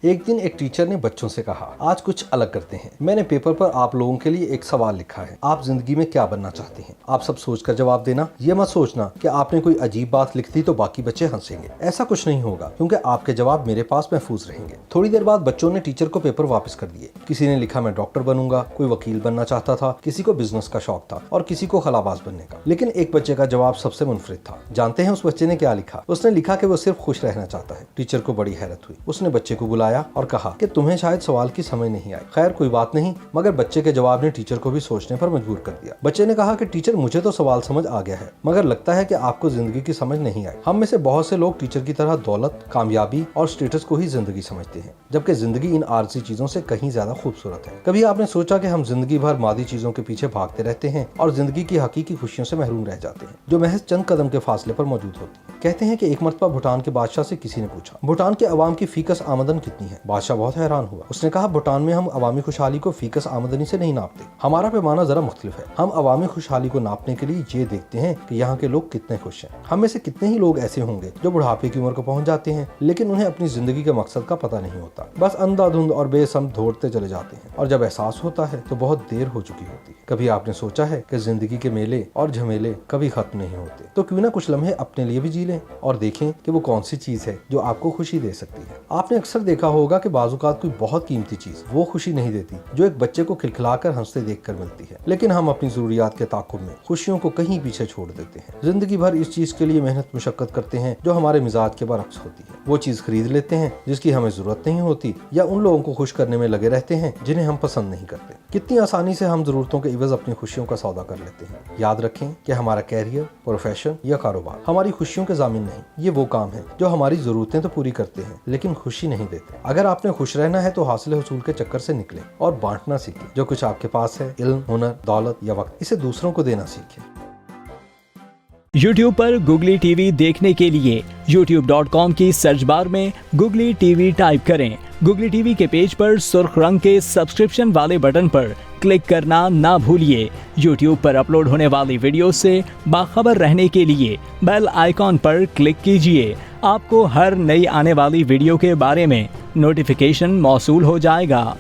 एक दिन एक टीचर ने बच्चों से कहा, आज कुछ अलग करते हैं। मैंने पेपर पर आप लोगों के लिए एक सवाल लिखा है। आप जिंदगी में क्या बनना चाहते हैं? आप सब सोचकर जवाब देना। ये मत सोचना कि आपने कोई अजीब बात लिख दी तो बाकी बच्चे हंसेंगे। ऐसा कुछ नहीं होगा, क्योंकि आपके जवाब मेरे पास महफूज रहेंगे। थोड़ी देर बाद बच्चों ने टीचर को पेपर वापस कर दिए। किसी ने लिखा, मैं डॉक्टर बनूंगा, कोई वकील बनना चाहता था, किसी को बिजनेस का शौक था और किसी को खलाबाज बनने का। लेकिन एक बच्चे का जवाब सबसे मुनफरिद था। जानते हैं उस बच्चे ने क्या लिखा? उसने लिखा कि वो सिर्फ खुश रहना चाहता है। टीचर को बड़ी हैरत हुई। उसने बच्चे को बुलाया और कहा कि तुम्हें शायद सवाल की समझ नहीं आई। खैर कोई बात नहीं, मगर बच्चे के जवाब ने टीचर को भी सोचने पर मजबूर कर दिया। बच्चे ने कहा कि टीचर, मुझे तो सवाल समझ आ गया है, मगर लगता है कि आपको जिंदगी की समझ नहीं आई। हम में से बहुत से लोग टीचर की तरह दौलत, कामयाबी और स्टेटस को ही जिंदगी समझते हैं, जबकि जिंदगी इन आरजी चीजों से कहीं ज्यादा खूबसूरत है। कभी आपने सोचा कि हम जिंदगी भर मादी चीजों के पीछे भागते रहते हैं और जिंदगी की हकीकी खुशियों से महरूम रह जाते हैं, जो महज चंद कदम के फासले पर मौजूद होती है। कहते हैं कि एक मर्तबा भूटान के बादशाह से किसी ने पूछा, भूटान के अवाम की फीकस आमदन कितनी है? बादशाह बहुत हैरान हुआ। उसने कहा, भूटान में हम अवामी खुशहाली को फीकस आमदनी से नहीं नापते। हमारा पैमाना जरा मुख्तलिफ है। हम अवामी खुशहाली को नापने के लिए ये देखते हैं कि यहाँ के लोग कितने खुश हैं। हम में से कितने ही लोग ऐसे होंगे जो बुढ़ापे की उम्र को पहुंच जाते हैं, लेकिन उन्हें अपनी जिंदगी के मकसद का पता नहीं होता, बस अंधाधुंध और बेसमत दौड़ते चले जाते हैं, और जब एहसास होता है तो बहुत देर हो चुकी होती है। कभी आपने सोचा है कि जिंदगी के मेले और झमेले कभी खत्म नहीं होते? तो क्यों ना कुछ लम्हे अपने लिए भी जी लें और देखें कि वो कौन सी चीज है जो आपको खुशी दे सकती है। आपने अक्सर देखा होगा कि बाज़-औक़ात कोई बहुत कीमती चीज वो खुशी नहीं देती जो एक बच्चे को खिलखिलाकर हंसते देखकर मिलती है, लेकिन हम अपनी जरूरियात के ताक़ुब में खुशियों को कहीं पीछे छोड़ देते हैं। जिंदगी भर इस चीज के लिए मेहनत मुशक्कत करते हैं जो हमारे मिजाज के बरअक्स होती है। वो चीज खरीद लेते हैं जिसकी हमें जरूरत नहीं होती, या उन लोगों को खुश करने में लगे रहते हैं जिन्हें हम पसंद नहीं करते। कितनी आसानी से हम जरूरतों के इवज अपनी खुशियों का सौदा कर लेते हैं। याद रखें कि हमारा कैरियर, प्रोफेशन या कारोबार हमारी खुशियों के ज़ामिन नहीं। ये वो काम है जो हमारी जरूरतें तो पूरी करते हैं लेकिन खुशी नहीं देते। अगर आपने खुश रहना है तो हासिल हुसूल के चक्कर से निकलें और बांटना सीखें। जो कुछ आपके पास है, इल्म, हुनर, दौलत या वक्त, इसे दूसरों को देना सीखें। YouTube पर गुगली टीवी देखने के लिए youtube.com की सर्च बार में गुगली टीवी टाइप करें। गुगली टीवी के पेज पर सुर्ख रंग के सब्सक्रिप्शन वाले बटन पर क्लिक करना ना भूलिए। YouTube पर अपलोड होने वाली वीडियो से बाखबर रहने के लिए बेल आइकॉन पर क्लिक कीजिए। आपको हर नई आने वाली वीडियो के बारे में नोटिफिकेशन मौसूल हो जाएगा।